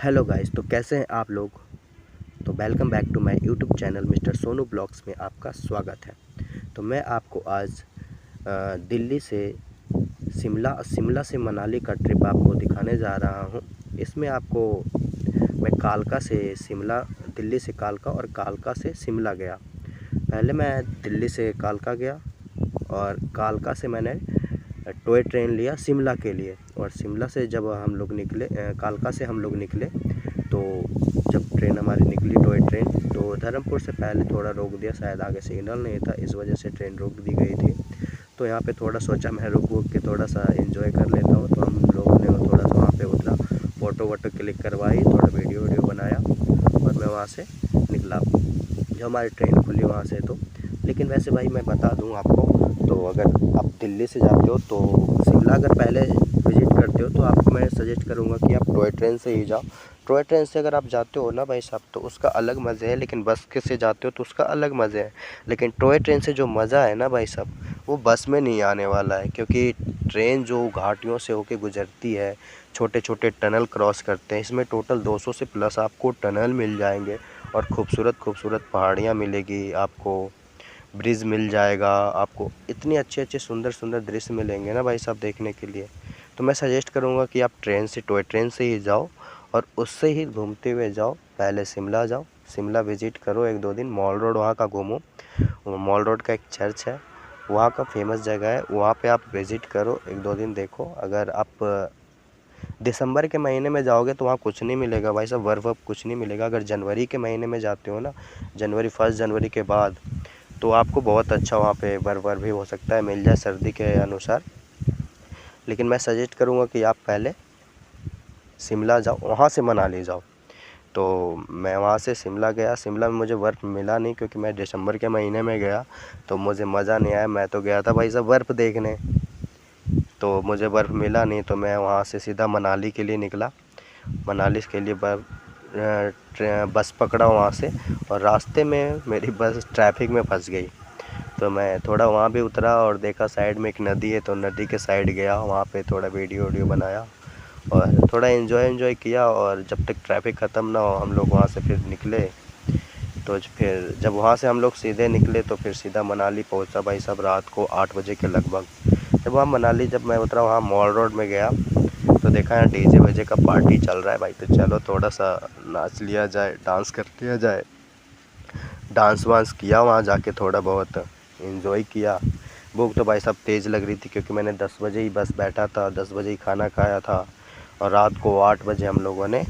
Hello guys, तो कैसे हैं आप लोग। तो welcome back to my YouTube channel mister Sonu vlogs में आपका स्वागत है। तो मैं आपको आज दिल्ली से शिमला शिमला से मनाली का ट्रिप आपको दिखाने जा रहा हूं। इसमें आपको मैं कालका से शिमला, दिल्ली से कालका और कालका से शिमला गया। पहले मैं दिल्ली से कालका गया और कालका से मैंने टॉय ट्रेन लिया शिमला के लिए। और शिमला से जब हम लोग निकले, कालका से हम लोग निकले, तो जब ट्रेन हमारी निकली टॉय ट्रेन, तो धर्मपुर से पहले थोड़ा रोक दिया, शायद आगे सिग्नल नहीं था, इस वजह से ट्रेन रोक दी गई थी। तो यहाँ पे थोड़ा सोचा मैं रुक के थोड़ा सा एंजॉय कर लेता हूँ। तो हम लोगों ने थोड़ा सा वहाँ पे उतरा, फ़ोटो वोटो क्लिक करवाई, थोड़ा वीडियो वीडियो बनाया और मैं वहाँ से निकला। जो हमारी ट्रेन खुली वहाँ से, तो लेकिन वैसे भाई मैं बता दूँ आपको, तो अगर आप दिल्ली से जाते हो तो शिमला अगर पहले विज़िट करते हो तो आपको मैं सजेस्ट करूँगा कि आप टॉय ट्रेन से ही जाओ। टॉय ट्रेन से अगर आप जाते हो ना भाई साहब, तो उसका अलग मज़े है, लेकिन बस के से जाते हो तो उसका अलग मज़े हैं। लेकिन टॉय ट्रेन से जो मज़ा है ना भाई साहब, वो बस में नहीं आने वाला है। क्योंकि ट्रेन जो घाटियों से होके गुजरती है, छोटे छोटे टनल क्रॉस करते हैं, इसमें टोटल 200 से प्लस आपको टनल मिल जाएंगे और खूबसूरत खूबसूरत पहाड़ियाँ मिलेगी आपको, ब्रिज मिल जाएगा आपको, इतनी अच्छे अच्छे सुंदर सुंदर दृश्य मिलेंगे ना भाई साहब देखने के लिए। तो मैं सजेस्ट करूँगा कि आप ट्रेन से, टॉय ट्रेन से ही जाओ और उससे ही घूमते हुए जाओ। पहले शिमला जाओ, शिमला विज़िट करो, 1-2 दिन मॉल रोड वहाँ का घूमो। मॉल रोड का एक चर्च है, वहाँ का फेमस जगह है, वहाँ पे आप विज़िट करो, 1-2 दिन देखो। अगर आप दिसंबर के महीने में जाओगे तो वहाँ कुछ नहीं मिलेगा भाई साहब, बर्फ़ कुछ नहीं मिलेगा। अगर जनवरी के महीने में जाते हो ना, जनवरी 1 जनवरी के बाद, तो आपको बहुत अच्छा वहाँ पे बर्फ़ भी हो सकता है, मिल जाए सर्दी के अनुसार। लेकिन मैं सजेस्ट करूँगा कि आप पहले शिमला जाओ, वहाँ से मनाली जाओ। तो मैं वहाँ से शिमला गया, शिमला में मुझे बर्फ़ मिला नहीं क्योंकि मैं दिसंबर के महीने में गया, तो मुझे मज़ा नहीं आया। मैं तो गया था भाई साहब बर्फ़ देखने, तो मुझे बर्फ़ मिला नहीं, तो मैं वहाँ से सीधा मनाली के लिए निकला। मनाली के लिए बस पकड़ा वहाँ से, और रास्ते में मेरी बस ट्रैफिक में फंस गई। तो मैं थोड़ा वहाँ भी उतरा और देखा साइड में एक नदी है, तो नदी के साइड गया, वहाँ पे थोड़ा वीडियो वीडियो बनाया और थोड़ा एंजॉय किया। और जब तक ट्रैफिक ख़त्म ना हो हम लोग वहाँ से फिर निकले। तो फिर जब वहाँ से हम लोग सीधे निकले तो फिर सीधा मनाली पहुँचा भाई साहब, रात को 8 बजे के लगभग। जब वहाँ मनाली जब मैं उतरा, वहाँ मॉल रोड में गया, तो देखा यहाँ डीजे वीजे का पार्टी चल रहा है भाई, तो चलो थोड़ा सा नाच लिया जाए, डांस कर लिया जाए। डांस वांस किया वहाँ जाके, थोड़ा बहुत एंजॉय किया। भूख तो भाई साहब तेज़ लग रही थी क्योंकि मैंने 10 बजे ही बस बैठा था, 10 बजे ही खाना खाया था और रात को 8 बजे हम लोगों ने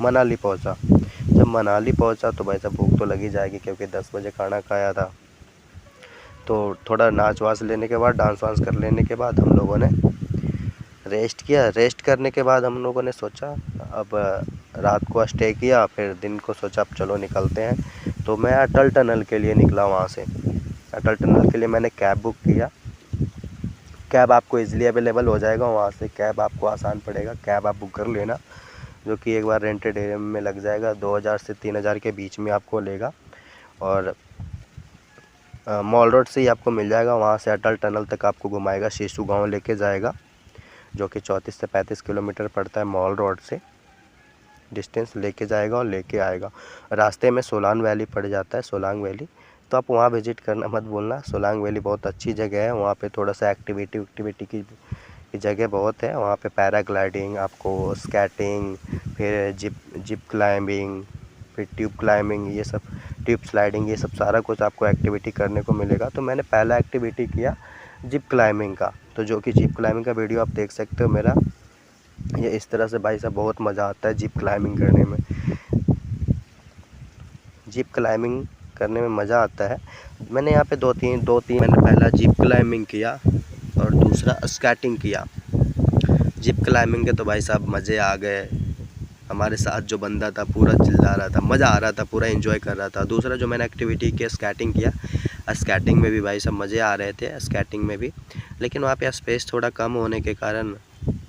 मनाली पहुँचा। जब मनाली पहुँचा तो भाई साहब भूख तो लगी जाएगी क्योंकि 10 बजे खाना खाया था। तो थोड़ा नाच वाच लेने के बाद, डांस वांस कर लेने के बाद हम लोगों ने रेस्ट किया। रेस्ट करने के बाद हम लोगों ने सोचा अब रात को स्टे किया, फिर दिन को सोचा अब चलो निकलते हैं। तो मैं अटल टनल के लिए निकला वहाँ से। अटल टनल के लिए मैंने कैब बुक किया। कैब आपको इजीली अवेलेबल हो जाएगा वहाँ से, कैब आपको आसान पड़ेगा, कैब आप बुक कर लेना, जो कि एक बार रेंटेड एरिया में लग जाएगा, 2000 से 3000 के बीच में आपको लेगा। और मॉल रोड से ही आपको मिल जाएगा, वहाँ से अटल टनल तक आपको घुमाएगा, शीशु गाँव लेके जाएगा, जो कि 34 से 35 किलोमीटर पड़ता है मॉल रोड से। डिस्टेंस लेके जाएगा और लेके आएगा। रास्ते में सोलांग वैली पड़ जाता है, सोलांग वैली, तो आप वहाँ विज़िट करना मत भूलना। सोलांग वैली बहुत अच्छी जगह है, वहाँ पे थोड़ा सा एक्टिविटी की जगह बहुत है। वहाँ पे पैराग्लाइडिंग, आपको स्केटिंग, फिर जिप क्लाइंबिंग, फिर ट्यूब क्लाइंबिंग, ये सब, ट्यूब स्लाइडिंग, ये सब सारा कुछ आपको एक्टिविटी करने को मिलेगा। तो मैंने पहला एक्टिविटी किया जिप क्लाइंबिंग का, तो जो कि जिप क्लाइंबिंग का वीडियो आप देख सकते हो मेरा। ये इस तरह से भाई साहब बहुत मज़ा आता है जिप क्लाइंबिंग करने में। जिप क्लाइंबिंग करने में मज़ा आता है। मैंने यहाँ पे दो तीन मैंने पहला जिप क्लाइंबिंग किया और दूसरा स्केटिंग किया। जिप क्लाइंबिंग के तो भाई साहब मज़े आ गए। हमारे साथ जो बंदा था पूरा चिल्ला रहा था, मज़ा आ रहा था, पूरा एंजॉय कर रहा था। दूसरा जो मैंने एक्टिविटी किया, स्केटिंग किया, स्केटिंग में भी भाई साहब मज़े आ रहे थे, स्केटिंग में भी। लेकिन वहाँ पे स्पेस थोड़ा कम होने के कारण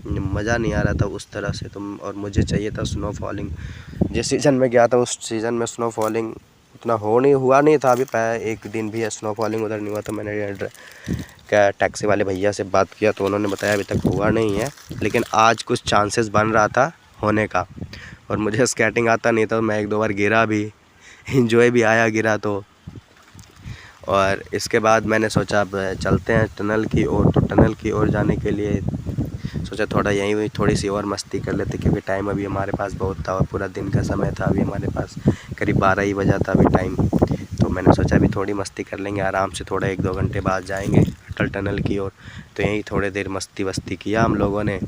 मज़ा नहीं आ रहा था उस तरह से। तुम और मुझे चाहिए था स्नो फॉलिंग। जिस सीज़न में गया था उस सीज़न में स्नो फॉलिंग उतना हुआ नहीं था। अभी एक दिन भी स्नो फॉलिंग उधर नहीं हुआ। तो मैंने क्या टैक्सी वाले भैया से बात किया तो उन्होंने बताया अभी तक हुआ नहीं है, लेकिन आज कुछ चांसेस बन रहा था होने का। और मुझे स्केटिंग आता नहीं था, मैं 1-2 बार गिरा भी, इंजॉय भी आया गिरा तो। और इसके बाद मैंने सोचा अब चलते हैं टनल की ओर। तो टनल की ओर जाने के लिए सोचा थोड़ा यहीं थोड़ी सी और मस्ती कर लेते, क्योंकि टाइम अभी हमारे पास बहुत था और पूरा दिन का समय था। अभी हमारे पास करीब 12 ही बजा था अभी टाइम। तो मैंने सोचा अभी थोड़ी मस्ती कर लेंगे आराम से, थोड़ा 1-2 घंटे बाद जाएंगे अटल टनल की ओर। तो यहीं थोड़ी देर मस्ती वस्ती किया हम लोगों ने,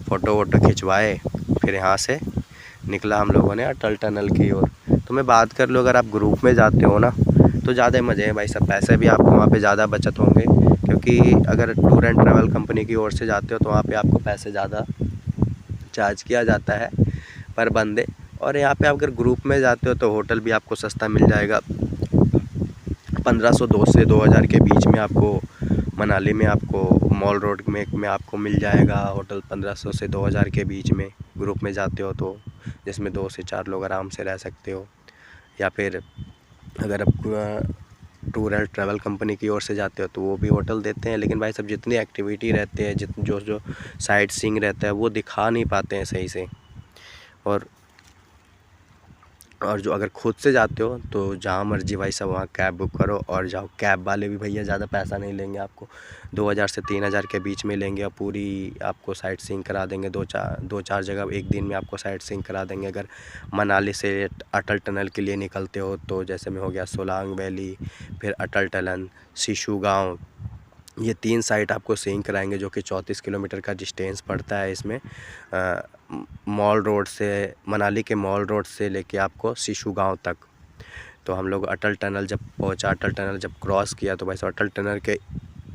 फ़ोटो वोटो खिंचवाए, फिर यहाँ से निकला हम लोगों ने अटल टनल की ओर। तो मैं बात कर लूँ, अगर आप ग्रुप में जाते हो ना तो ज़्यादा मज़े हैं भाई साहब, पैसे भी आपको वहाँ पे ज़्यादा बचत होंगे, क्योंकि अगर टूर एंड ट्रैवल कंपनी की ओर से जाते हो तो वहाँ पे आपको पैसे ज़्यादा चार्ज किया जाता है पर बंदे। और यहाँ पे अगर ग्रुप में जाते हो तो होटल भी आपको सस्ता मिल जाएगा, 1500 से 2000 के बीच में आपको मनाली में आपको मॉल रोड में आपको मिल जाएगा होटल 1500 से 2000 के बीच में ग्रुप में जाते हो तो, जिसमें 2 से 4 लोग आराम से रह सकते हो। या फिर अगर आप टूर एंड ट्रैवल कंपनी की ओर से जाते हो तो वो भी होटल देते हैं, लेकिन भाई सब जितनी एक्टिविटी रहते हैं, जो साइट सीइंग रहता है वो दिखा नहीं पाते हैं सही से। और जो अगर खुद से जाते हो तो जहाँ मर्जी भाई साहब वहाँ कैब बुक करो और जाओ। कैब वाले भी भैया ज़्यादा पैसा नहीं लेंगे, आपको 2000 से 3000 के बीच में लेंगे और पूरी आपको साइट सीइंग करा देंगे। 2-4 जगह एक दिन में आपको साइट सीइंग करा देंगे। अगर मनाली से अटल टनल के लिए निकलते हो तो जैसे में हो गया सोलांग वैली, फिर अटल टनल, सिशु गाँव, ये 3 साइट आपको सीइंग कराएंगे, जो कि 34 किलोमीटर का डिस्टेंस पड़ता है इसमें। मॉल रोड से, मनाली के मॉल रोड से लेके आपको सिशु गाँव तक। तो हम लोग अटल टनल जब पहुंचा, अटल टनल जब क्रॉस किया तो भाई साहब अटल टनल के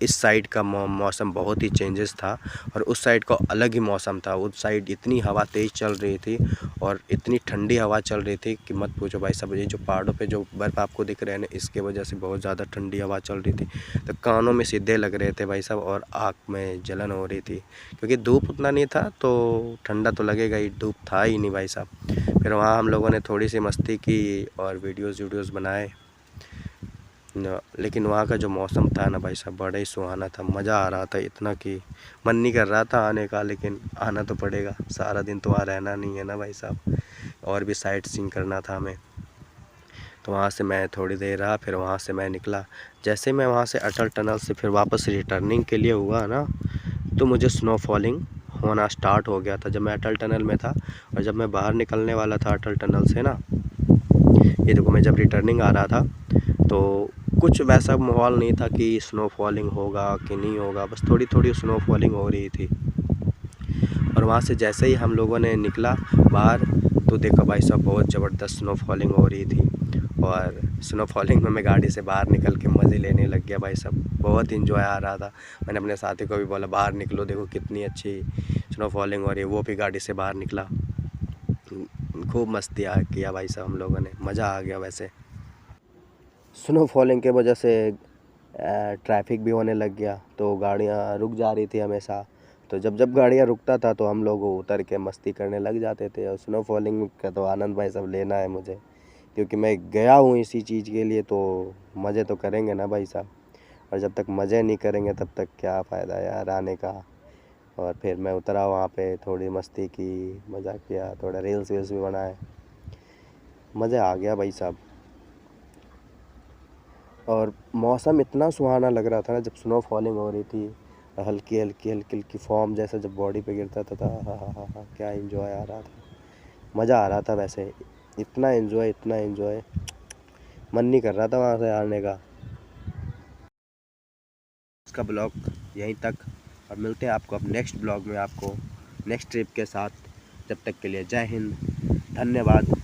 इस साइड का मौसम बहुत ही चेंजेस था और उस साइड का अलग ही मौसम था। उस साइड इतनी हवा तेज़ चल रही थी और इतनी ठंडी हवा चल रही थी कि मत पूछो भाई साहब। ये जो पहाड़ों पे जो बर्फ़ आपको दिख रहे हैं ना, इसके वजह से बहुत ज़्यादा ठंडी हवा चल रही थी, तो कानों में सीधे लग रहे थे भाई साहब और आँख में जलन हो रही थी, क्योंकि धूप उतना नहीं था तो ठंडा तो लगेगा ही, धूप था ही नहीं भाई साहब। फिर वहाँ हम लोगों ने थोड़ी सी मस्ती की और वीडियोज़ बनाए लेकिन वहाँ का जो मौसम था ना भाई साहब बड़ा ही सुहाना था, मज़ा आ रहा था इतना कि मन नहीं कर रहा था आने का, लेकिन आना तो पड़ेगा, सारा दिन तो वहाँ रहना नहीं है ना भाई साहब, और भी साइट सीइंग करना था हमें। तो वहाँ से मैं थोड़ी देर रहा, फिर वहाँ से मैं निकला। जैसे मैं वहाँ से अटल टनल से फिर वापस रिटर्निंग के लिए हुआ ना, तो मुझे स्नो फॉलिंग होना स्टार्ट हो गया था जब मैं अटल टनल में था। और जब मैं बाहर निकलने वाला था अटल टनल से ना, ये देखो मैं जब रिटर्निंग आ रहा था तो कुछ वैसा माहौल नहीं था कि स्नो फॉलिंग होगा कि नहीं होगा, बस थोड़ी थोड़ी स्नो फॉलिंग हो रही थी। और वहाँ से जैसे ही हम लोगों ने निकला बाहर तो देखा भाई साहब बहुत ज़बरदस्त स्नो फॉलिंग हो रही थी। और स्नो फॉलिंग में मैं गाड़ी से बाहर निकल के मज़े लेने लग गया भाई साहब, बहुत इन्जॉय आ रहा था। मैंने अपने साथी को भी बोला बाहर निकलो, देखो कितनी अच्छी स्नो फॉलिंग हो रही है, वो भी गाड़ी से बाहर निकला। खूब मस्ती किया भाई साहब हम लोगों ने, मज़ा आ गया। वैसे स्नो फॉलिंग के वजह से ट्रैफिक भी होने लग गया तो गाड़ियाँ रुक जा रही थी हमेशा। तो जब जब गाड़ियाँ रुकता था तो हम लोग उतर के मस्ती करने लग जाते थे। और स्नो फॉलिंग का तो आनंद भाई साहब लेना है मुझे, क्योंकि मैं गया हूँ इसी चीज़ के लिए, तो मज़े तो करेंगे ना भाई साहब। और जब तक मज़े नहीं करेंगे तब तक क्या फ़ायदा यार आने का। और फिर मैं उतरा वहाँ पे, थोड़ी मस्ती की, मज़ा किया, थोड़ा रील्स वील्स भी बनाए, मज़ा आ गया भाई साहब। और मौसम इतना सुहाना लग रहा था ना जब स्नो फॉलिंग हो रही थी, हल्की हल्की हल्की हल्की फॉर्म जैसा जब बॉडी पे गिरता था, हा, क्या एंजॉय आ रहा था, मज़ा आ रहा था। वैसे इतना एंजॉय मन नहीं कर रहा था वहाँ से आने का। इसका ब्लॉग यहीं तक, और मिलते हैं आपको अब नेक्स्ट ब्लॉग में, आपको नेक्स्ट ट्रिप के साथ। जब तक के लिए जय हिंद, धन्यवाद,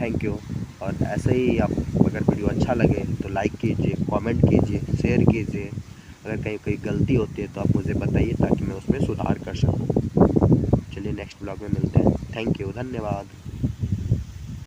थैंक यू। और ऐसे ही आप अगर वीडियो अच्छा लगे तो लाइक कीजिए, कमेंट कीजिए, शेयर कीजिए। अगर कहीं कोई गलती होती है तो आप मुझे बताइए ताकि मैं उसमें सुधार कर सकूं। चलिए नेक्स्ट ब्लॉग में मिलते हैं, थैंक यू, धन्यवाद।